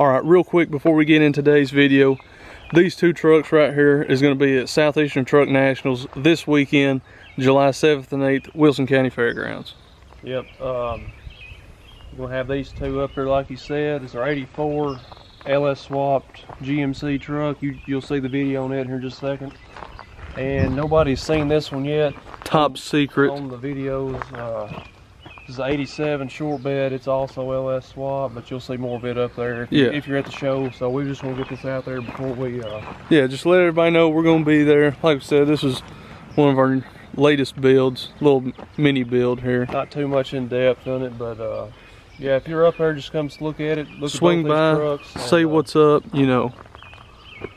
Alright, real quick before we get into today's video, these two trucks right here is going to be at Southeastern Truck Nationals this weekend, July 7th and 8th, Wilson County Fairgrounds. Yep, we're going to have these two up there like you said. It's our 84 LS swapped GMC truck. You'll see the video on it here in just a second. And nobody's seen this one yet. Top secret. On the videos. This is an 87 short bed. It's also LS swap, but you'll see more of it up there if you're at the show. So we just want to get this out there before we yeah, just let everybody know we're going to be there. Like I said, this is one of our latest builds, little mini build here. Not too much in depth on it, but yeah, if you're up there, just come look at it. Swing by, trucks, say what's up, you know.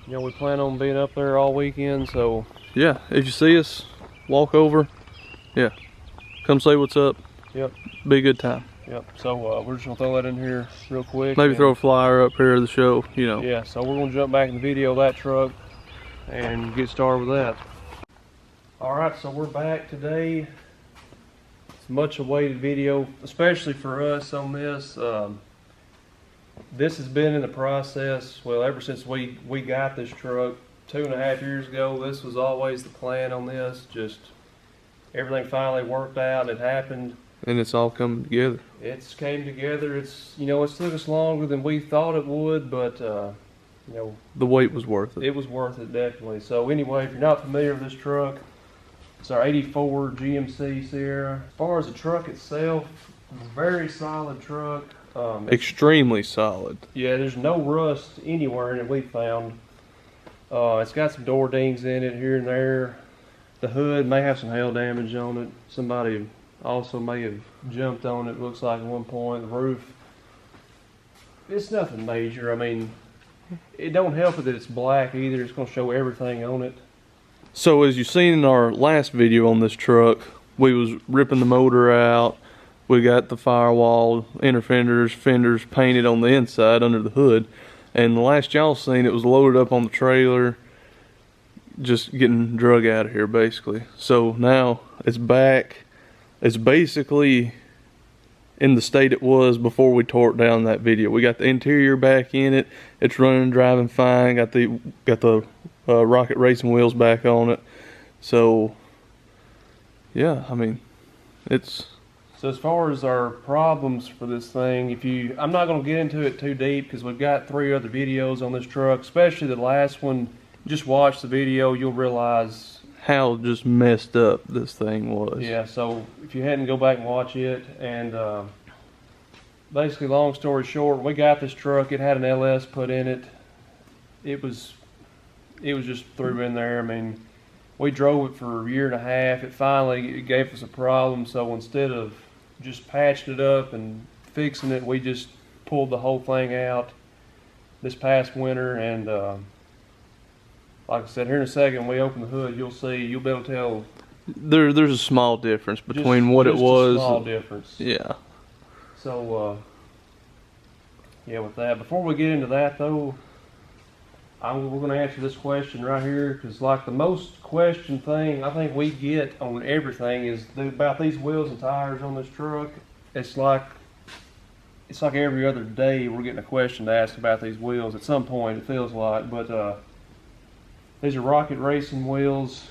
You know, we plan on being up there all weekend, so yeah, if you see us, walk over, yeah, come say what's up. Yep. Be a good time. Yep. So we're just gonna throw that in here real quick. Maybe throw a flyer up here of the show, you know. Yeah, so we're gonna jump back in the video of that truck and get started with that. Alright, so we're back today. It's a much awaited video, especially for us on this. This has been in the process, well, ever since we got this truck 2.5 years ago. This was always the plan on this. Just everything finally worked out and it happened. And it's all coming together. It's came together. It's, you know, it's took us longer than we thought it would, but you know, the wait was worth it. It was worth it, definitely. So anyway, if you're not familiar with this truck, it's our 84 GMC Sierra. As far as the truck itself, very solid truck. Extremely solid. Yeah, there's no rust anywhere in it we found. It's got some door dings in it here and there. The hood may have some hail damage on it. Somebody also may have jumped on it, looks like at one point. The roof, it's nothing major. I mean, it don't help it that it's black either. It's going to show everything on it. So as you've seen in our last video on this truck, we was ripping the motor out. We got the firewall, inner fenders painted on the inside under the hood. And the last y'all seen, it was loaded up on the trailer, just getting drug out of here basically. So now it's back. It's basically in the state it was before we tore it down that video. We got the interior back in it. It's running, driving fine. Got the rocket racing wheels back on it. So yeah, I mean, it's. So as far as our problems for this thing, I'm not going to get into it too deep because we've got 3 other videos on this truck, especially the last one. Just watch the video, you'll realize how just messed up this thing was. Yeah, so if you hadn't, go back and watch it. And basically, long story short, we got this truck. It had an LS put in it. It was just threw in there. I mean, we drove it for a 1.5 years. It finally gave us a problem. So instead of just patching it up and fixing it, we just pulled the whole thing out this past winter. And like I said, here in a second, when we open the hood, you'll be able to tell. There's a small difference between what it was. A small difference. Yeah. So, yeah, with that, before we get into that though, we're going to answer this question right here, because like the most question thing I think we get on everything is about these wheels and tires on this truck. It's like every other day we're getting a question to ask about these wheels at some point, it feels like. But these are rocket racing wheels.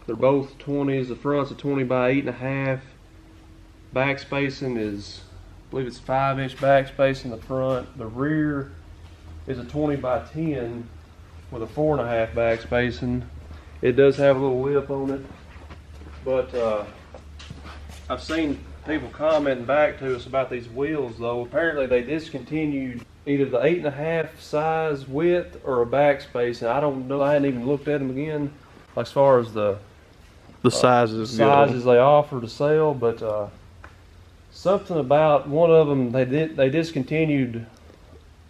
They're both 20s. The front's a 20 by 8.5. Back spacing is, I believe it's 5-inch back space in the front. The rear is a 20 by 10 with a 4.5 back spacing. It does have a little lip on it, but I've seen people commenting back to us about these wheels though. Apparently they discontinued either the 8.5 size width or a back space, and I don't know. I hadn't even looked at them again as far as the sizes they offer to sell, but something about one of them, they discontinued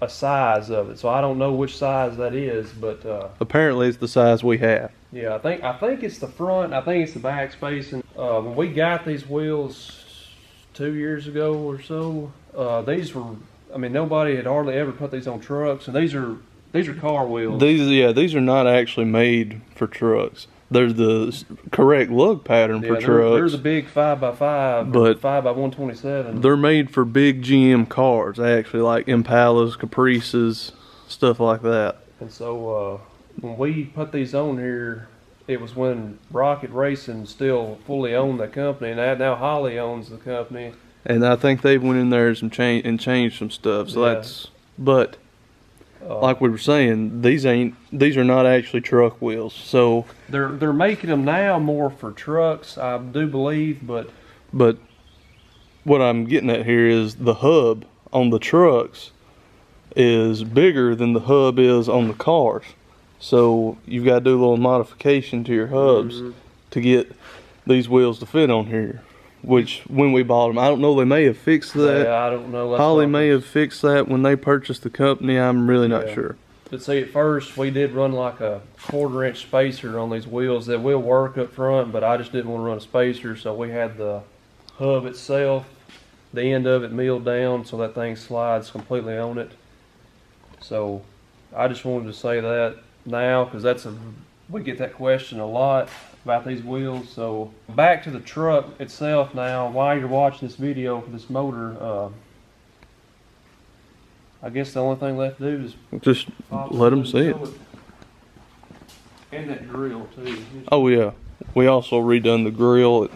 a size of it, so I don't know which size that is, but apparently it's the size we have. Yeah, I think it's the front. I think it's the back spacing. When we got these wheels 2 years ago or so, these were, I mean, nobody had hardly ever put these on trucks, and these are car wheels. These are not actually made for trucks. There's the correct lug pattern for trucks. There's a big 5x5, but 5x127. They're made for big GM cars, actually, like Impalas, Caprices, stuff like that. And so when we put these on here, it was when Rocket Racing still fully owned the company, and now Holly owns the company. And I think they went in there and changed some stuff. So that's, but like we were saying, these are not actually truck wheels. So they're making them now more for trucks, I do believe, but what I'm getting at here is the hub on the trucks is bigger than the hub is on the cars. So you've got to do a little modification to your hubs to get these wheels to fit on here. Which, when we bought them, I don't know, they may have fixed that. Yeah, I don't know. Holly may have fixed that when they purchased the company. I'm really not sure. But see, at first, we did run like a 1/4-inch spacer on these wheels that will work up front, but I just didn't want to run a spacer, so we had the hub itself, the end of it milled down so that thing slides completely on it. So I just wanted to say that now, because we get that question a lot about these wheels. So back to the truck itself now. While you're watching this video for this motor, I guess the only thing left to do is just let them see it. And that grill too. Oh yeah, we also redone the grill.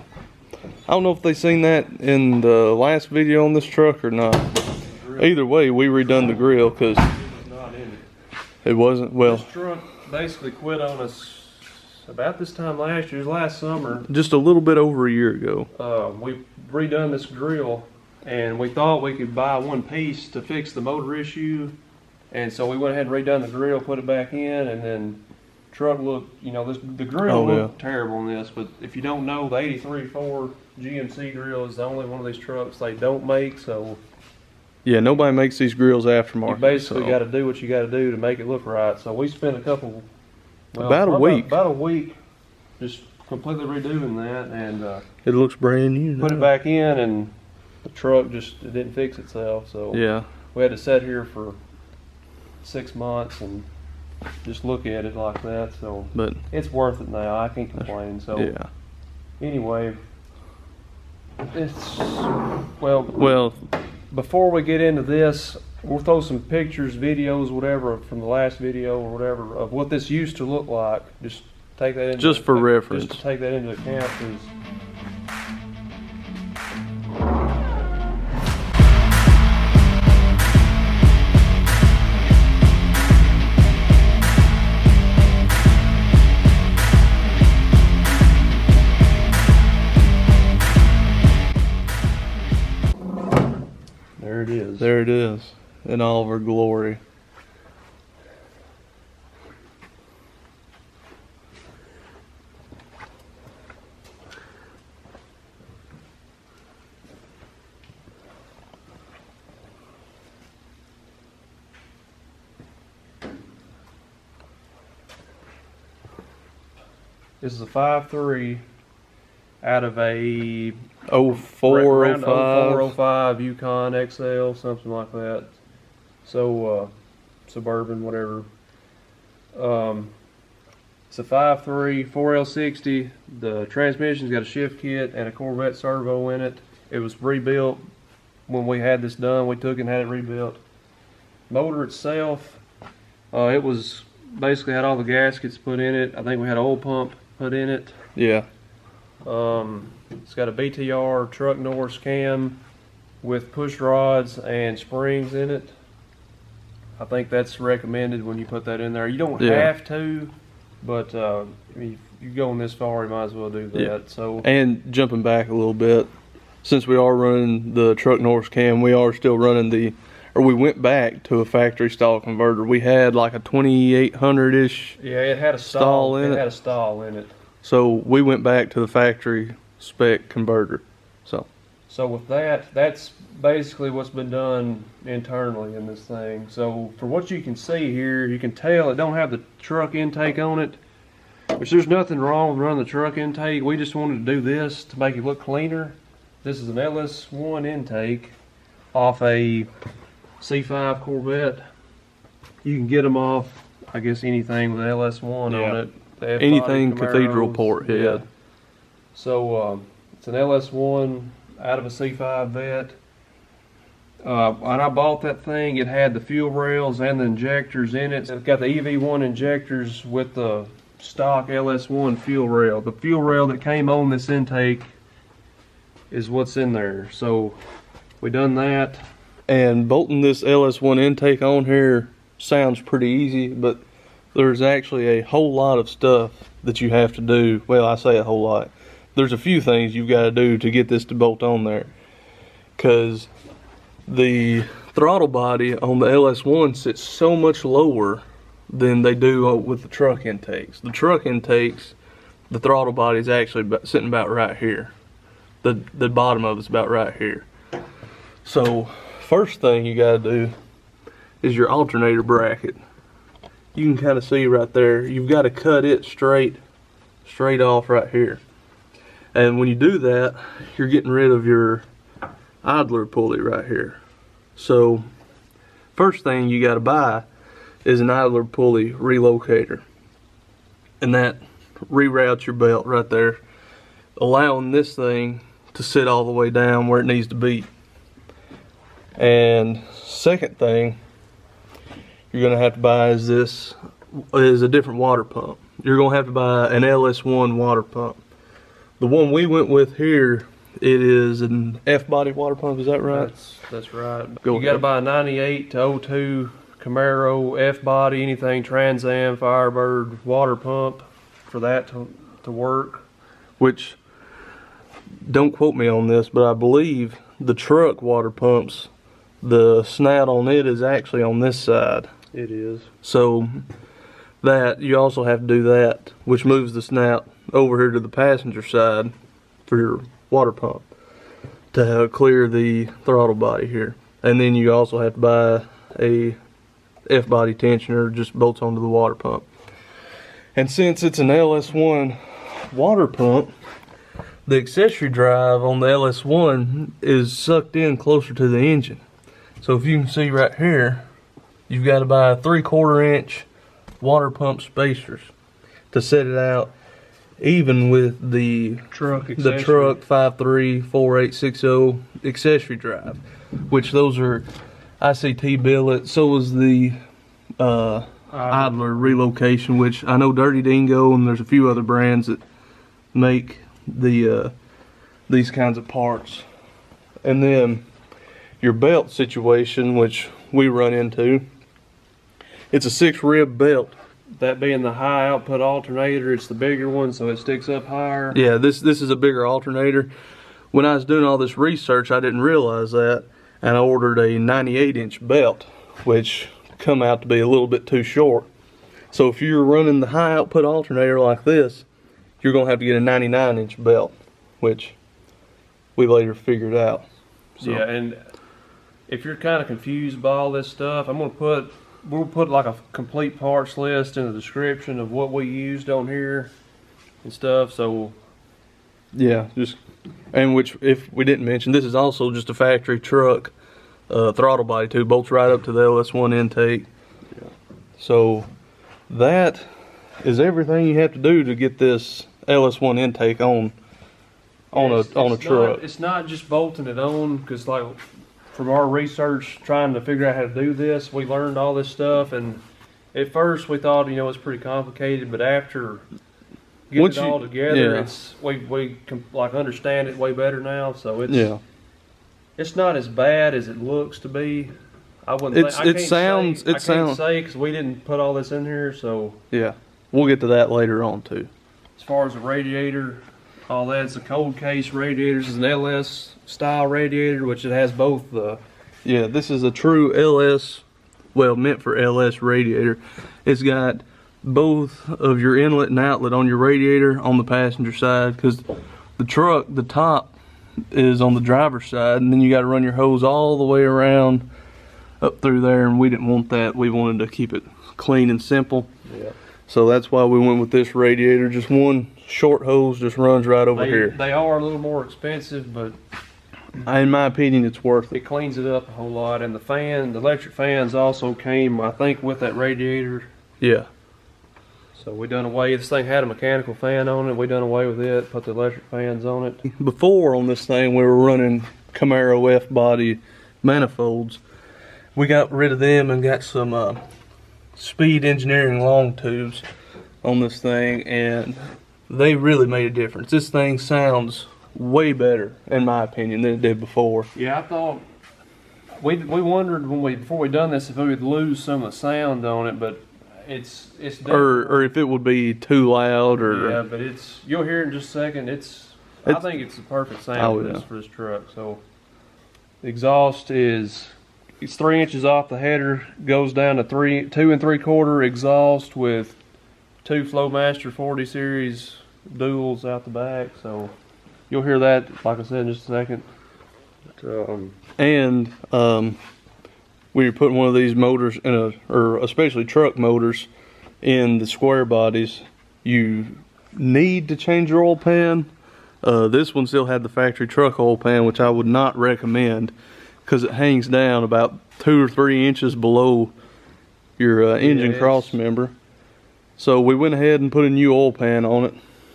I don't know if they seen that in the last video on this truck or not. Either way, we redone the grill because it wasn't, well, this truck basically quit on us about this time last year, last summer. Just a little bit over a year ago. We redone this grill, and we thought we could buy one piece to fix the motor issue, and so we went ahead and redone the grill, put it back in, and then truck looked, the grill looked terrible on this. But if you don't know, the 83.4 GMC grill is the only one of these trucks they don't make. So yeah, nobody makes these grills aftermarket. You basically got to do what you got to do to make it look right. So we spent about a week just completely redoing that, and it looks brand new. Put it back in, and the truck it didn't fix itself. So yeah, we had to sit here for 6 months and just look at it like that. So but it's worth it now. I can't complain. So yeah. Anyway, it's well. Before we get into this, we'll throw some pictures, videos, whatever, from the last video or whatever of what this used to look like. Just take that into just for reference. Just to take that into account, because there it is in all of her glory. this is a 5.3 out of a 0405 Yukon XL, something like that. So Suburban, whatever. It's a 5.3 4L60. The transmission's got a shift kit and a Corvette servo in it. It was rebuilt when we had this done. We took it and had it rebuilt. Motor itself, it was basically had all the gaskets put in it. I think we had an oil pump put in it. Yeah. It's got a BTR truck Norris cam with push rods and springs in it. I think that's recommended when you put that in there. You don't have to, but if you're going this far, you might as well do that. Yeah. So, and jumping back a little bit, since we are running the truck Norris cam, we are still running we went back to a factory stall converter. We had like a 2800-ish. Yeah, it had a stall in it. It had a stall in it. So we went back to the factory spec converter. So with that, that's basically what's been done internally in this thing. So for what you can see here, you can tell it don't have the truck intake on it, which there's nothing wrong with running the truck intake. We just wanted to do this to make it look cleaner. This is an LS1 intake off a C5 Corvette. You can get them off, I guess, anything with LS1 on it. anything cathedral port head. Yeah. So it's an LS1 out of a C5 vet. When I bought that thing, it had the fuel rails and the injectors in it. It's got the EV1 injectors with the stock LS1 fuel rail. The fuel rail that came on this intake is what's in there. So we done that. And bolting this LS1 intake on here sounds pretty easy, but there's actually a whole lot of stuff that you have to do. Well, I say a whole lot. There's a few things you've got to do to get this to bolt on there, because the throttle body on the LS1 sits so much lower than they do with the truck intakes. The truck intakes, the throttle body is actually sitting about right here. The bottom of it's about right here. So first thing you got to do is your alternator bracket. You can kind of see right there, you've got to cut it straight off right here. And when you do that, you're getting rid of your idler pulley right here. So first thing you got to buy is an idler pulley relocator, and that reroutes your belt right there, allowing this thing to sit all the way down where it needs to be. And second thing you're going to have to buy is a different water pump. You're going to have to buy an LS1 water pump. The one we went with here, it is an F-body water pump, is that right? That's right. You got to buy a 98 to 02 Camaro F-body, anything Trans Am, Firebird water pump for that to work. Which, don't quote me on this, but I believe the truck water pumps, the snout on it is actually on this side. It is. So that you also have to do that, which moves the snout over here to the passenger side for your water pump to clear the throttle body here. And then you also have to buy a F-body tensioner, just bolts onto the water pump. And since it's an LS1 water pump, the accessory drive on the LS1 is sucked in closer to the engine. So if you can see right here, you've got to buy 3/4 inch water pump spacers to set it out even with the truck 534860 accessory drive, which those are ICT billet. So is the idler relocation, which I know Dirty Dingo and there's a few other brands that make the these kinds of parts. And then your belt situation, which we run into, it's a 6-rib belt. That being the high output alternator, it's the bigger one, so it sticks up higher. Yeah, this is a bigger alternator. When I was doing all this research, I didn't realize that, and I ordered a 98-inch belt, which come out to be a little bit too short. So if you're running the high output alternator like this, you're going to have to get a 99-inch belt, which we later figured out. So. Yeah, and if you're kind of confused by all this stuff, we'll put like a complete parts list in the description of what we used on here and stuff. So yeah, and which, if we didn't mention, this is also just a factory truck throttle body too, bolts right up to the LS1 intake. Yeah. So that is everything you have to do to get this LS1 intake on a truck. It's not just bolting it on, because like from our research trying to figure out how to do this, we learned all this stuff, and at first we thought, it's pretty complicated, but after getting it all together, it's we like understand it way better now. So it's not as bad as it looks to be. I wouldn't. I can't say because we didn't put all this in here. So yeah, we'll get to that later on too. As far as the radiator, all that, it's a cold case radiator. This is an LS style radiator, which it has both the. Yeah, this is a true LS, well, meant for LS radiator. It's got both of your inlet and outlet on your radiator on the passenger side, because the truck, the top is on the driver's side, and then you got to run your hose all the way around up through there, and we didn't want that. We wanted to keep it clean and simple. Yeah. So that's why we went with this radiator. Just one short hose just runs right over here. They are a little more expensive, but in my opinion, it's worth it. It cleans it up a whole lot. And the electric fans also came, I think, with that radiator. Yeah. So we done away, this thing had a mechanical fan on it, we done away with it, put the electric fans on it. Before on this thing we were running Camaro F-body manifolds. We got rid of them and got some Speed Engineering long tubes on this thing, and they really made a difference. This thing sounds way better, in my opinion, than it did before. Yeah, I thought, we wondered before we done this if we would lose some of the sound on it, but it's or if it would be too loud, or yeah, but you'll hear it in just a second. I think it's the perfect sound for this truck. So the exhaust it's 3 inches off the header, goes down to 2 3/4 exhaust with 2 Flowmaster 40 series duals out the back. So you'll hear that, like I said, in just a second. And when you're putting one of these motors in or especially truck motors in the square bodies, you need to change your oil pan. This one still had the factory truck oil pan, which I would not recommend because it hangs down about 2 or 3 inches below your engine cross member. So we went ahead and put a new oil pan on it.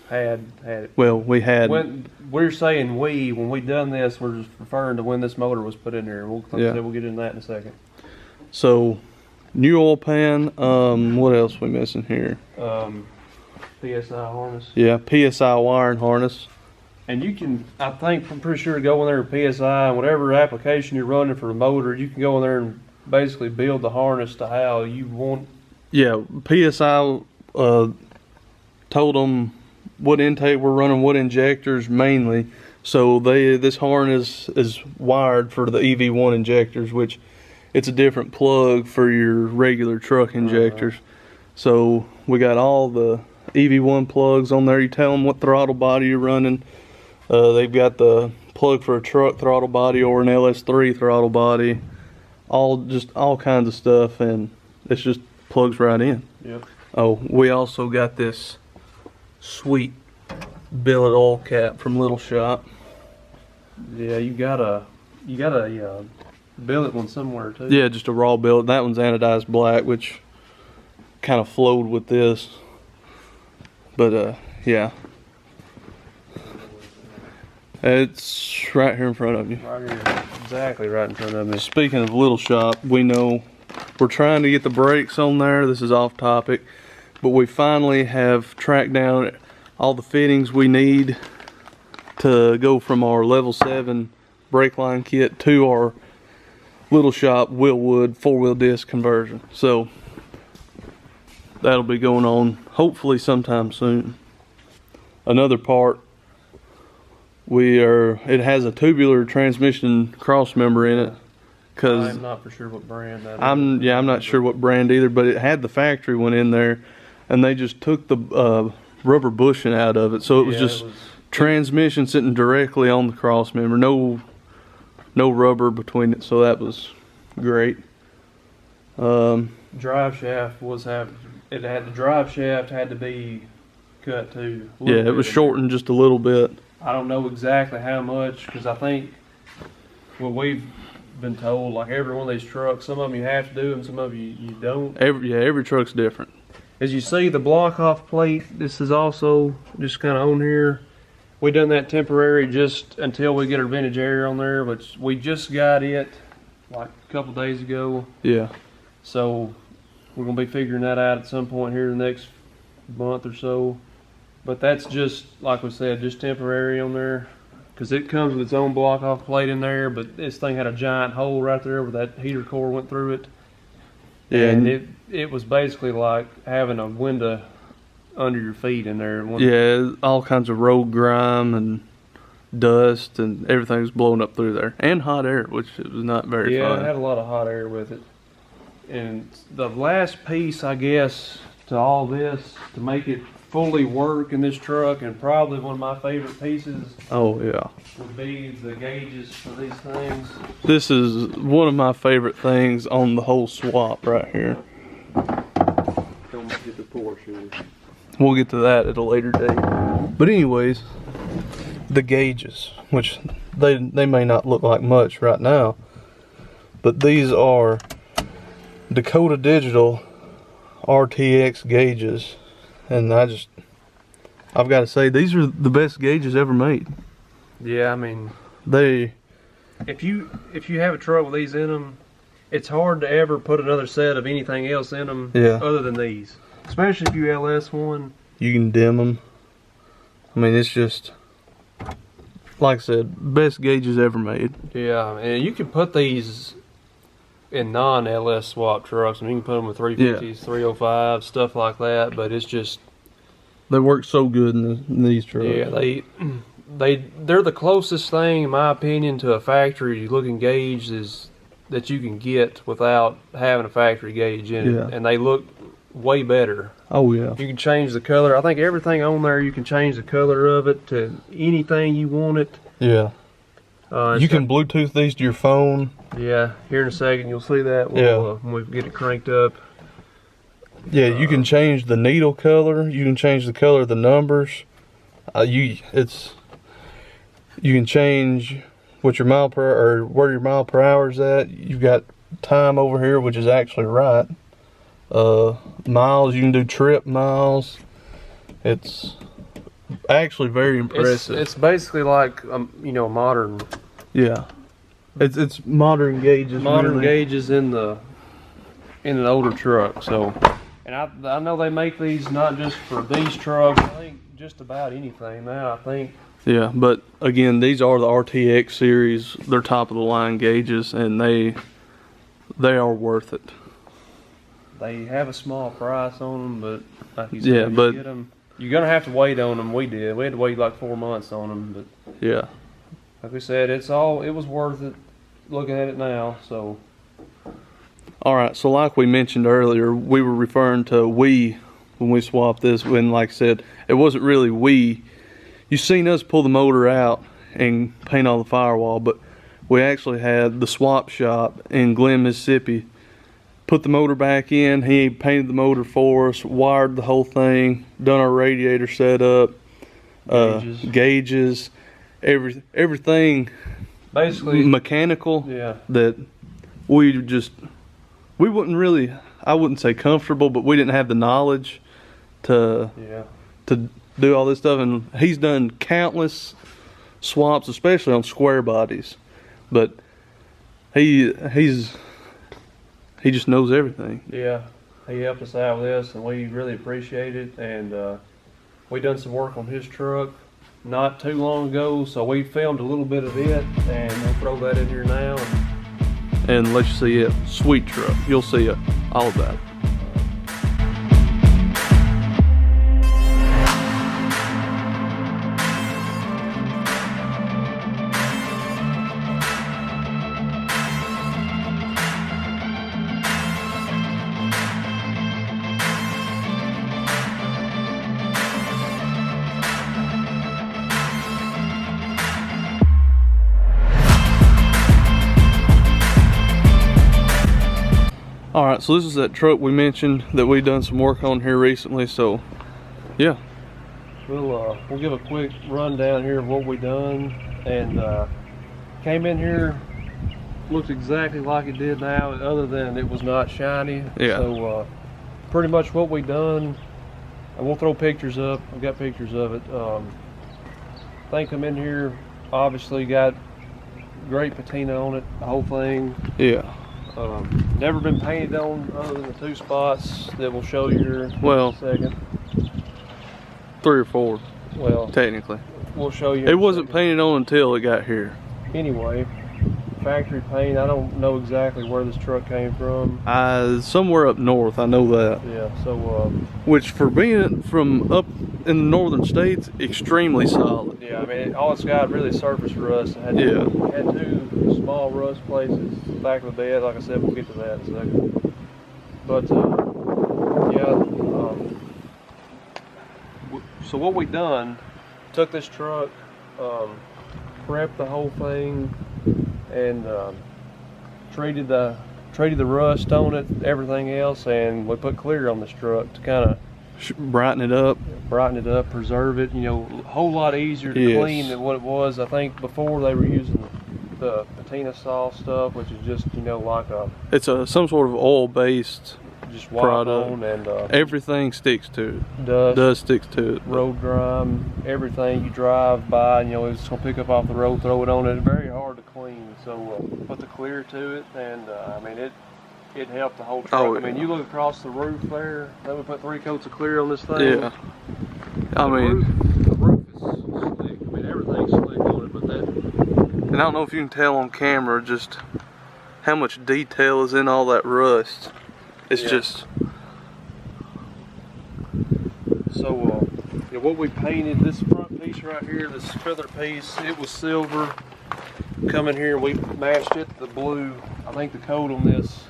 Had it. Well, we had. When we're saying when we done this, we're just referring to when this motor was put in there. We'll get into that in a second. So, new oil pan. What else we missing here? PSI harness. Yeah, PSI wiring harness. And you can, I'm pretty sure, go in there with PSI, whatever application you're running for the motor, you can go in there and basically build the harness to how you want. Yeah, PSI told them what intake we're running, what injectors mainly. So this harness is wired for the EV1 injectors, which it's a different plug for your regular truck injectors. So we got all the EV1 plugs on there. You tell them what throttle body you're running. They've got the plug for a truck throttle body or an LS3 throttle body. All kinds of stuff, and it's just plugs right in. Yep. Oh, we also got this sweet billet oil cap from Little Shop. Yeah, you got a billet one somewhere too. Yeah, just a raw billet. That one's anodized black, which kind of flowed with this. But yeah, it's right here in front of you. Right here, exactly right in front of me. Speaking of Little Shop, we know we're trying to get the brakes on there. This is off topic, but we finally have tracked down all the fittings we need to go from our level 7 brake line kit to our Little Shop Willwood 4-wheel disc conversion. So that'll be going on hopefully sometime soon. Another part, it has a tubular transmission cross member in it. Cause I'm not for sure what brand that is. I'm not sure what brand either, but it had the factory one in there, and they just took the rubber bushing out of it, so it was just transmission sitting directly on the cross member, no rubber between it, so that was great. Drive shaft the drive shaft had to be cut too. Yeah, it was shortened just a little bit. I don't know exactly how much, because I think what we've been told, like every one of these trucks, some of them you have to do them, some of them you don't. Every truck's different. As you see, the block off plate, this is also just kind of on here. We done that temporary just until we get our vintage air on there, but we just got it like a couple days ago. Yeah. So we're gonna be figuring that out at some point here in the next month or so. But that's just, like we said, just temporary on there, because it comes with its own block off plate in there, but this thing had a giant hole right there where that heater core went through it. Yeah, and it was basically like having a window under your feet in there. Yeah, all kinds of road grime and dust and everything was blowing up through there, and hot air, which was not very fun. Yeah, it had a lot of hot air with it. And the last piece, I guess, to all this, to make it fully work in this truck, and probably one of my favorite pieces, oh yeah, would be the gauges for these things. This is one of my favorite things on the whole swap right here. Don't get the Porsche. We'll get to that at a later date. But anyways, the gauges, which they may not look like much right now, but these are Dakota Digital RTX gauges. and I've got to say, these are the best gauges ever made. Yeah, I mean, They, if you have a truck with these in them, it's hard to ever put another set of anything else in them other than these. Especially if you LS one. you can dim them. I mean, it's just, like I said, best gauges ever made. Yeah, and you can put these in non-LS swap trucks. I mean, you can put them with 350s, 305s, stuff like that. But it's just, They work so good in these trucks. yeah, they're the closest thing, in my opinion, to a factory looking gauge that you can get without having a factory gauge in it, and they look way better. Oh yeah. You can change the color. I think everything on there, you can change the color of it to anything you want it. Yeah. You can Bluetooth these to your phone. Yeah, here in a second you'll see that when we get it cranked up. Yeah, you can change the needle color. You can change the color of the numbers. You can change what your mile per or where your mile per hour is at. You've got time over here, which is actually right. Miles, you can do trip miles. It's actually very impressive. It's basically like modern. Yeah, it's modern gauges. Modern really. gauges in an older truck. So, and I know they make these not just for these trucks. I think just about anything now. I think. Yeah, but again, these are the RTX series. They're top of the line gauges, and they are worth it. They have a small price on them, but like you said, Yeah, but get them, you're gonna have to wait on them. We did. We had to wait like 4 months on them, but yeah, like we said, it was worth it. Looking at it now, so. All right, so like we mentioned earlier, we were referring to we when we swapped this. When, like I said, it wasn't really we. You seen us pull the motor out and paint all the firewall, but we actually had the swap shop in Glen, Mississippi put the motor back in. He painted the motor for us, wired the whole thing, done our radiator setup, gauges, everything basically mechanical. Yeah. That we wouldn't really, I wouldn't say comfortable, but we didn't have the knowledge to do all this stuff. And he's done countless swaps, especially on square bodies, but he just knows everything. Yeah, he helped us out with this, and we really appreciate it. And we done some work on his truck not too long ago, so we filmed a little bit of it, and we'll throw that in here now. And let you see it. Sweet truck. You'll see it. All of that. Alright, so this is that truck we mentioned that we done some work on here recently, so yeah. We'll give a quick rundown here of what we done, and came in here, looked exactly like it did now, other than it was not shiny. Yeah. So pretty much what we done, and we'll throw pictures up. I've got pictures of it. Thing come in here, obviously got great patina on it, the whole thing. Yeah. Never been painted on other than the 2 spots that we'll show you here in a second. 3 or 4. Well, technically. We'll show you. It wasn't painted on until it got here. Anyway, factory paint. I don't know exactly where this truck came from. Somewhere up north, I know that. Yeah, so which for being from up in the northern states, extremely solid. Yeah, I mean, all it's got really surface rust. Had 2 small rust places back of the bed. Like I said, we'll get to that in a second. But so what we done, took this truck, prepped the whole thing, and treated the rust on it, everything else, and we put clear on this truck to kind of brighten it up, preserve it. You know, a whole lot easier to clean than what it was. I think before they were using the Patina soft stuff, which is just, you know, like it's some sort of oil based just wipe on, and everything sticks to it. Dust sticks to it. Road grime, everything you drive by, you know, it's gonna pick up off the road, throw it on it. It's very hard to clean. So put the clear to it, and I mean it helped the whole truck. Oh, I mean, you look across the roof there. Then we put 3 coats of clear on this thing. Yeah. I mean, the roof is slick. I mean, everything's slick on it, but that. And I don't know if you can tell on camera just how much detail is in all that rust. It's just. So, yeah, what we painted, this front piece right here, this feather piece, it was silver. Come in here and we matched it to the blue. I think the coat on this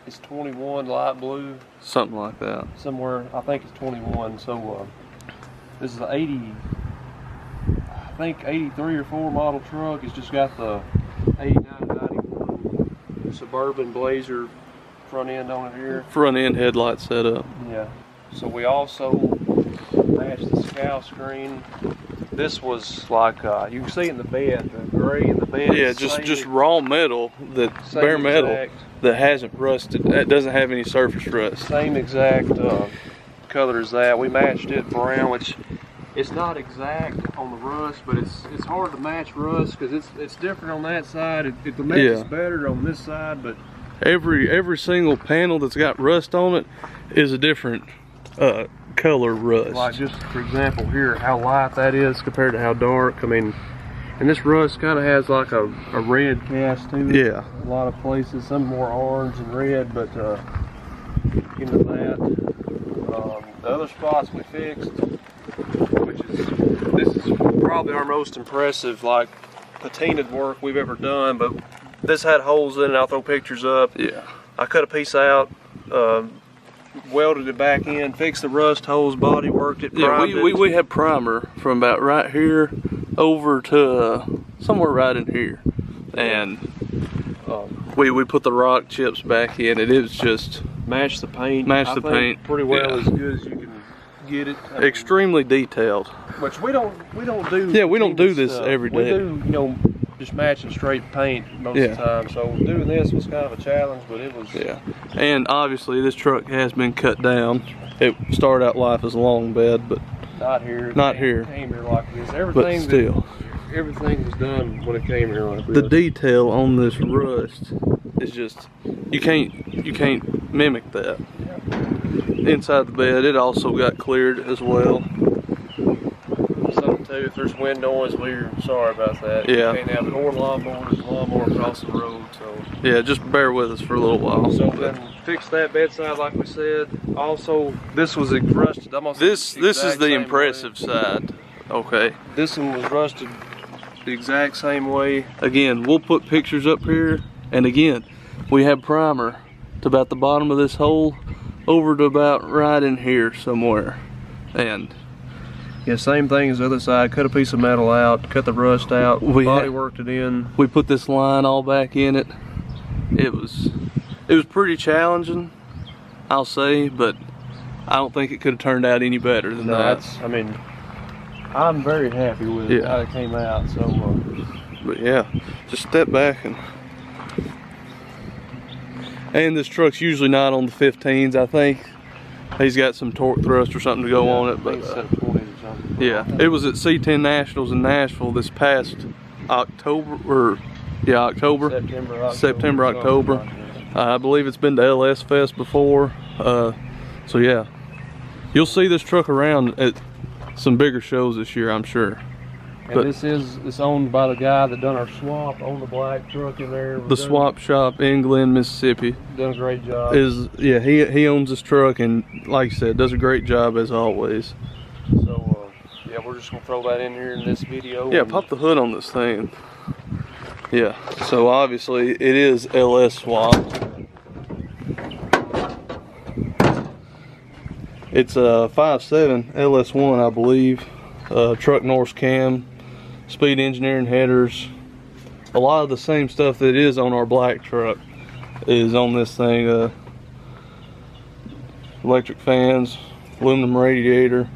is 21 light blue. Something like that. Somewhere, I think it's 21. So, this is an 80, I think 83 or 4 model truck. It's just got the 89-91 Suburban Blazer front end on it here. Front end headlight setup. Yeah. So we also matched the scow screen. This was like you can see in the bed, the gray in the bed. Yeah, just raw metal, bare metal that hasn't rusted. That doesn't have any surface rust. Same exact color as that. We matched it brown, which it's not exact on the rust, but it's hard to match rust because it's different on that side. The match is better on this side, but every single panel that's got rust on it is a different color rust. Like just for example here, how light that is compared to how dark. I mean, and this rust kind of has like a red cast to it. Yeah. A lot of places, some more orange and red, but into that. The other spots we fixed, this is probably our most impressive like patinaed work we've ever done, but this had holes in it. I'll throw pictures up. Yeah. I cut a piece out, welded it back in, fixed the rust holes, body worked it, primed it. We had primer from about right here over to somewhere right in here, and we put the rock chips back in, and it was just matched the paint. Matched the paint pretty well, as good as you can get it. I mean, extremely detailed. Which we don't do. Yeah, we don't do this every day. We do, you know, just matching straight paint most of the time. So doing this was kind of a challenge, but it was. Yeah, and obviously this truck has been cut down. It started out life as a long bed, but not here. Not here. Came here like this. Everything. But still, everything was done when it came here like this. The detail on this rust is just you can't mimic that. Yeah. Inside the bed, it also got cleared as well. Something too, if there's wind noise, we're sorry about that. Yeah. You can't have more lawnmower across the road, so. Yeah, just bear with us for a little while. So then fix that bedside like we said. Also, this was rusted almost. This is the impressive side. Okay. This one was rusted the exact same way. Again, we'll put pictures up here, and again, we have primer to about the bottom of this hole over to about right in here somewhere. And yeah, same thing as the other side. Cut a piece of metal out, cut the rust out, body worked it in. We put this line all back in it. It was pretty challenging, I'll say, but I don't think it could have turned out any better than that. I mean, I'm very happy with how it came out. So, but yeah, just step back and this truck's usually not on the 15s. I think he's got some torque thrust or something to go on it, but yeah, it was at C10 Nationals in Nashville this past October. September, October. I believe it's been to LS Fest before. So yeah, you'll see this truck around at some bigger shows this year, I'm sure. And it's owned by the guy that done our swap on the black truck in there. The swap shop in Glen, Mississippi. Done a great job. He owns this truck, and like I said, does a great job as always. So yeah, we're just gonna throw that in here in this video. Yeah, pop the hood on this thing. Yeah, so obviously it is LS swap. It's a 5.7 LS1, I believe. Truck Norse cam, speed engineering headers. A lot of the same stuff that is on our black truck is on this thing. Electric fans, aluminum radiator.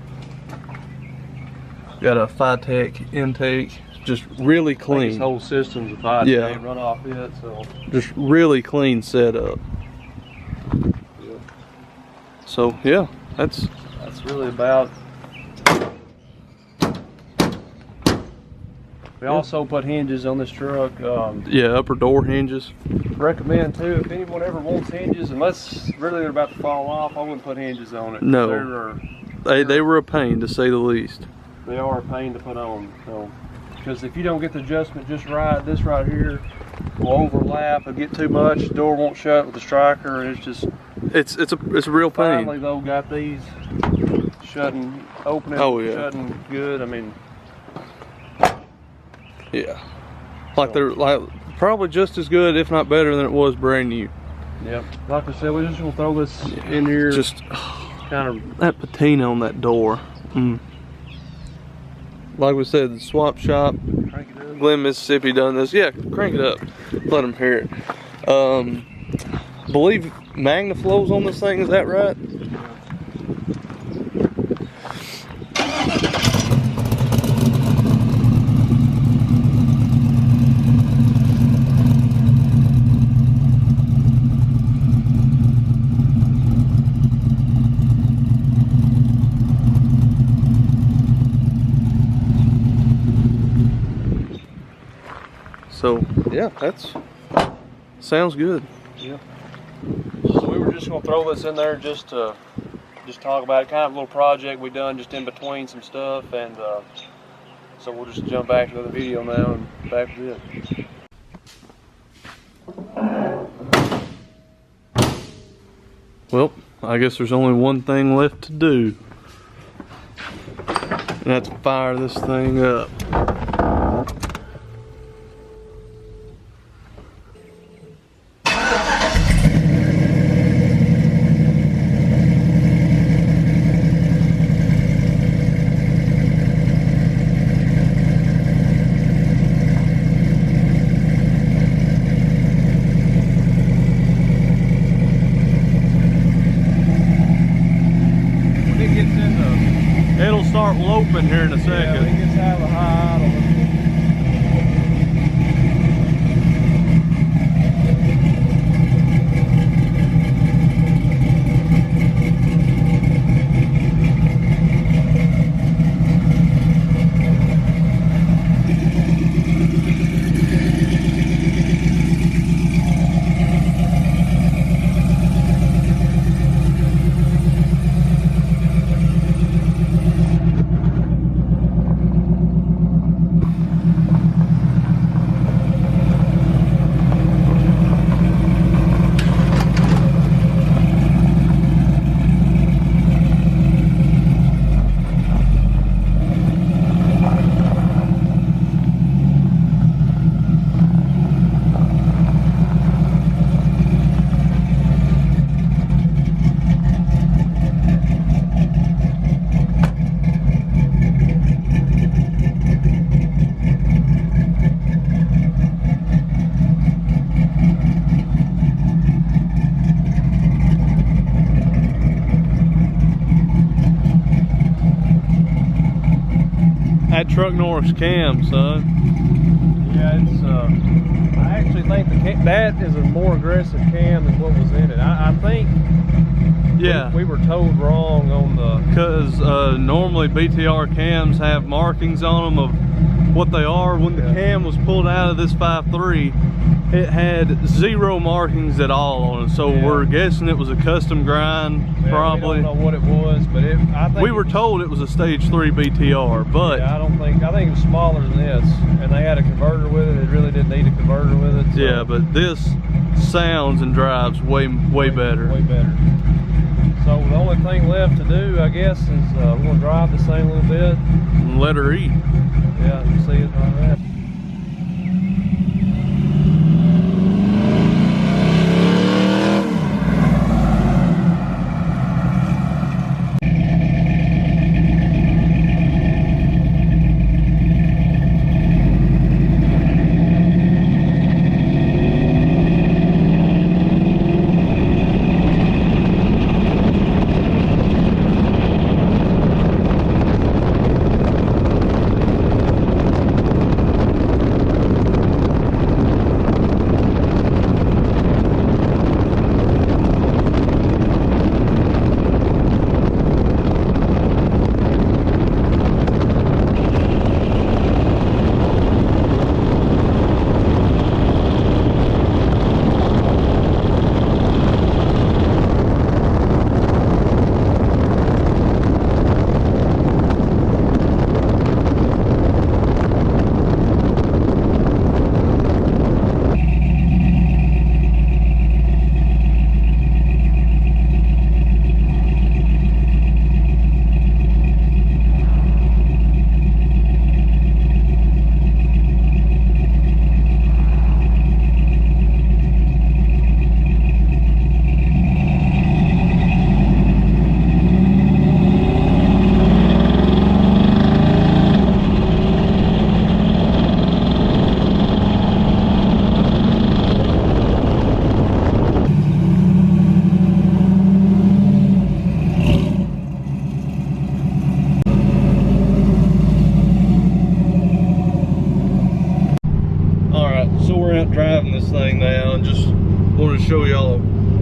Got a Phytech intake. Just really clean. This whole system's a Phytech, run off it, so. Just really clean setup. Yeah. So yeah, that's really about. We also put hinges on this truck. yeah, upper door hinges. Recommend too, if anyone ever wants hinges, unless really they're about to fall off, I wouldn't put hinges on it. No, they were a pain to say the least. They are a pain to put on, so because if you don't get the adjustment just right, this right here will overlap and get too much. The door won't shut with the striker, and it's just it's a real pain. Finally though, got these shutting, opening, shutting good. I mean, yeah, like they're like probably just as good, if not better, than it was brand new. Yep. Like I said, we're just gonna throw this in here. Just kind of that patina on that door. Like we said, the swap shop, Glen, Mississippi done this. Yeah, crank it up. Let them hear it. Believe MagnaFlow's on this thing, is that right? So yeah, that's sounds good. Yeah. So we were just gonna throw this in there just to talk about it, kind of a little project we done just in between some stuff, and so we'll just jump back to the video now and back to it. Well, I guess there's only one thing left to do, and that's fire this thing up. It'll start loping here in a second. Yeah, it gets out of the high idle. That Truck Norris cam, son. Yeah, it's I actually think that is a more aggressive cam than what was in it. I think Yeah, we were told wrong on the, because normally BTR cams have markings on them of what they are. When the cam was pulled out of this 5.3, it had 0 markings at all on it. So we're guessing it was a custom grind, probably. We don't know what it was, but I think we were told it was a stage 3 BTR, but I think it was smaller than this, and they had a converter with it. It really didn't need a converter with it. So. Yeah, but this sounds and drives way better. Way better. So the only thing left to do, I guess, is we're gonna drive this thing a little bit. And let her eat. Yeah, you see it like that.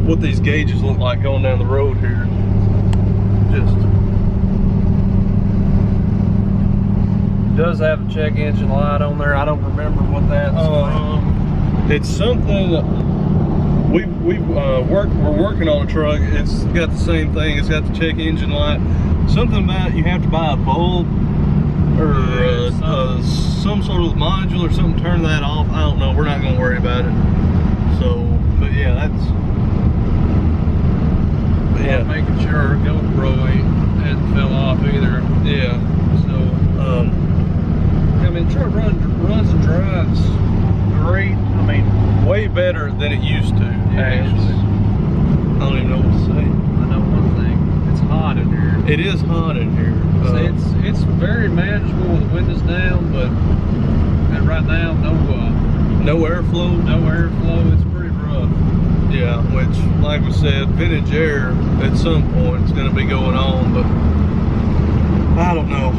what these gauges look like going down the road here. Just does have a check engine light on there. I don't remember what that's from. It's something we're working on a truck. It's got the same thing. It's got the check engine light. Something about you have to buy a bulb or some sort of module or something. Turn that off. I don't know. We're not gonna worry about it. So, but yeah, that's. But yeah, making sure our GoPro hadn't fell off either. Yeah. So, I mean, the truck runs and drives great. I mean, way better than it used to. Yeah, actually, I don't even know what to say. I know one thing. It's hot in here. It is hot in here. It's very manageable with the windows down, but right now no airflow. No airflow. It's pretty rough. Yeah, which, like we said, vintage air at some point is going to be going on, but I don't know.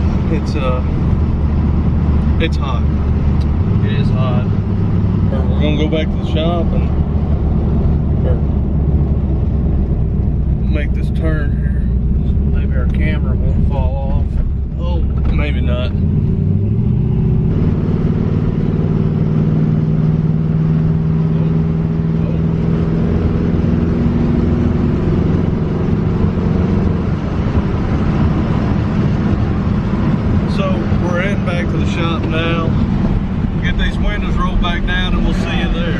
It's hot. It is hot. We're gonna go back to the shop and make this turn here. Maybe our camera won't fall off. Oh, maybe not. So we're heading back to the shop now. Get these windows rolled back down and we'll see you there.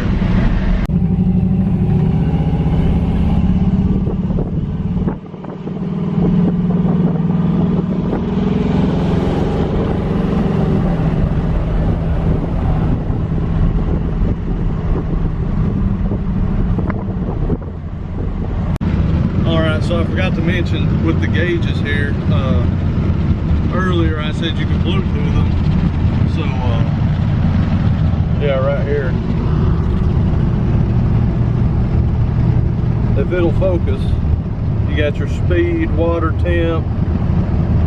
Alright, so I forgot to mention with the gauges here, earlier I said you could Bluetooth them. So yeah, right here. If it'll focus, you got your speed, water temp,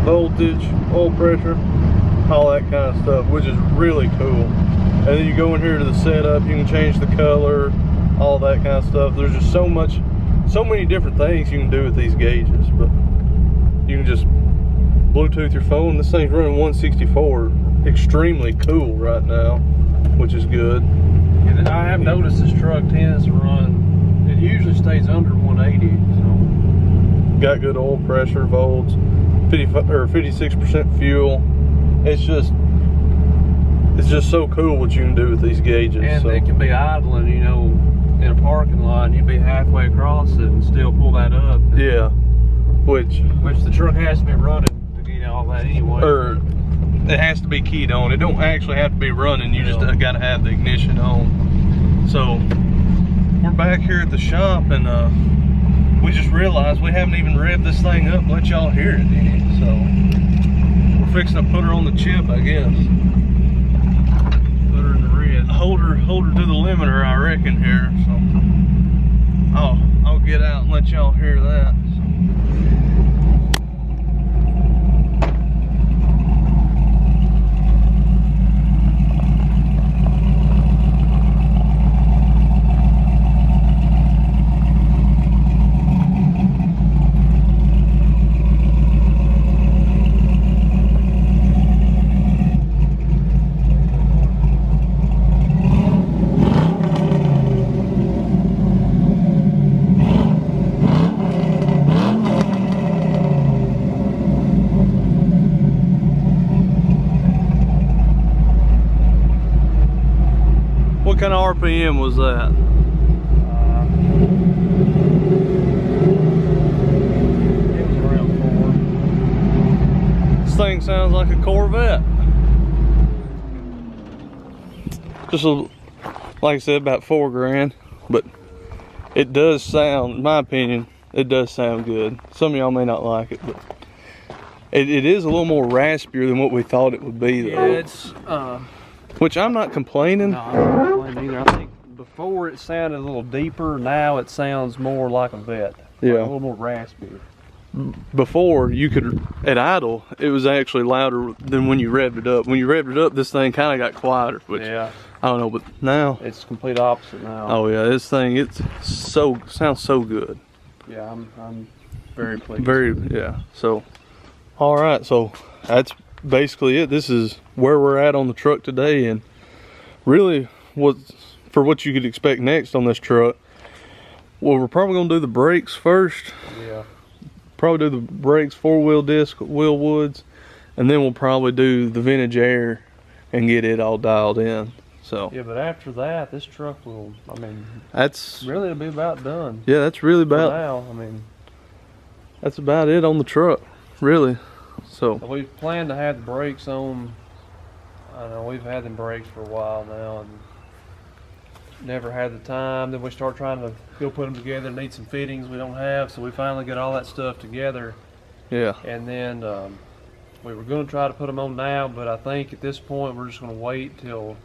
voltage, oil pressure, all that kind of stuff, which is really cool. And then you go in here to the setup, you can change the color, all that kind of stuff. There's just so many different things you can do with these gauges, but you can just Bluetooth your phone. This thing's running 164, extremely cool right now, which is good. And I have noticed this truck tends to run, it usually stays under 180. So got good oil pressure, volts, 56% fuel. It's just so cool what you can do with these gauges. And so it can be idling, you know, in a parking lot, and you'd be halfway across it and still pull that up. Yeah, which the truck has to be running to get all that anyway. Or it has to be keyed on. It don't actually have to be running. You just got to have the ignition on. So we're back here at the shop, and we just realized we haven't even revved this thing up and let y'all hear it any. So we're fixing to put her on the chip, I guess. Put her in the red. Hold her to the limiter, I reckon, here. So I'll get out and let y'all hear that. What kind of RPM was that? It was around 4. This thing sounds like a Corvette. Just like I said, about $4 grand, but it does sound, in my opinion, it does sound good. Some of y'all may not like it, but it is a little more raspier than what we thought it would be, though. Yeah, it's which I'm not complaining. no, I'm not complaining either. I think before it sounded a little deeper. Now it sounds more like a Vet. Yeah. Like a little more raspy. Before, you could, at idle, it was actually louder than when you revved it up. When you revved it up, this thing kind of got quieter, which Yeah. I don't know, but now it's complete opposite now. oh yeah, this thing sounds so good. Yeah, I'm very pleased. Very, yeah. So, all right. So that's basically it. This is where we're at on the truck today, and really what you could expect next on this truck. Well, we're probably gonna do the brakes first. Yeah. Probably do the brakes, 4-wheel disc, wheel woods, and then we'll probably do the vintage air and get it all dialed in. So yeah, but after that, this truck will. I mean, that's really it'll be about done. Yeah, that's really about. Now, I mean, that's about it on the truck, really. So we plan to have the brakes on. I know we've had them brakes for a while now, and never had the time. Then we start trying to go put them together. Need some fittings we don't have, so we finally get all that stuff together. Yeah. And then we were going to try to put them on now, but I think at this point we're just going to wait till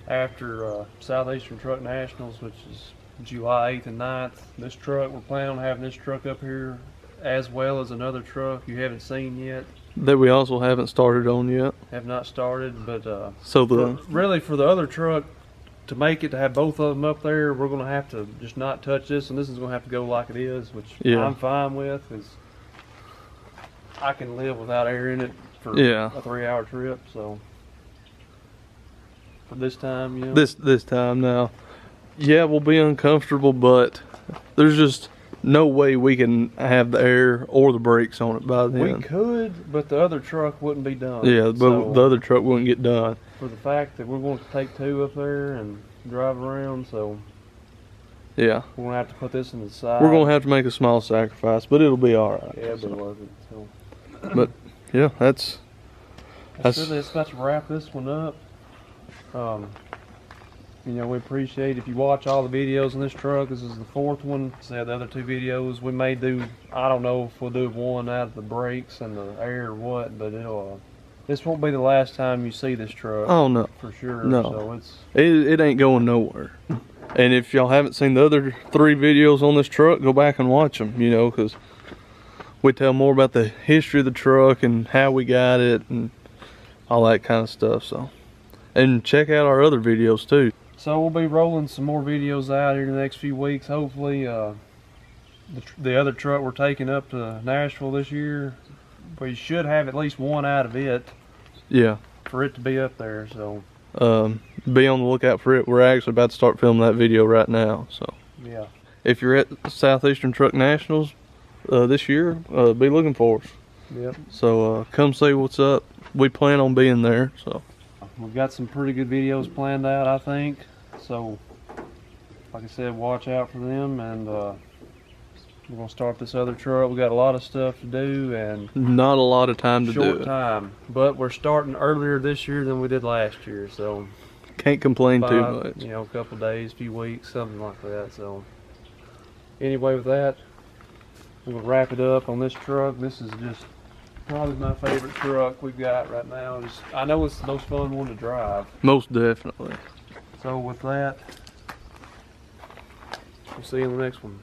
after Southeastern Truck Nationals, which is July 8th and 9th. This truck, we're planning on having this truck up here as well as another truck you haven't seen yet. That we also haven't started on yet. Have not started, but so the really for the other truck to make it to have both of them up there, we're going to have to just not touch this, and this is going to have to go like it is, which yeah. I'm fine with, because I can live without air in it for yeah. a 3-hour trip. So for this time, you know, this time now, yeah, we'll be uncomfortable, but there's just no way we can have the air or the brakes on it by then. we could, but the other truck wouldn't be done. Yeah, but so, the other truck wouldn't get done. For the fact that we're going to take 2 up there and drive around, so yeah, we're going to have to put this in the side. We're going to have to make a small sacrifice, but it'll be all right. Yeah, it'll be worth it. So. But yeah, that's really, it's about to wrap this one up. You know, we appreciate if you watch all the videos in this truck. This is the 4th one. So the other 2 videos we may do, I don't know if we'll do one out of the brakes and the air or what, but it'll this won't be the last time you see this truck. Oh no, for sure. No, So it ain't going nowhere. And if y'all haven't seen the other 3 videos on this truck, go back and watch them. You know, because we tell more about the history of the truck and how we got it and all that kind of stuff. So, and check out our other videos too. So we'll be rolling some more videos out here in the next few weeks. Hopefully, the other truck we're taking up to Nashville this year, we should have at least one out of it. Yeah. For it to be up there. So. Be on the lookout for it. We're actually about to start filming that video right now. So. Yeah. If you're at Southeastern Truck Nationals this year, be looking for us. Yep. So come see what's up. We plan on being there. So. We've got some pretty good videos planned out, I think. So, like I said, watch out for them, and we're gonna start this other truck. We got a lot of stuff to do, and not a lot of time to do it. Short time, but we're starting earlier this year than we did last year, so can't complain too much. You know, a couple days, few weeks, something like that. So, anyway, with that, we're gonna wrap it up on this truck. This is just probably my favorite truck we've got right now. I know it's the most fun one to drive. Most definitely. So with that, we'll see you in the next one.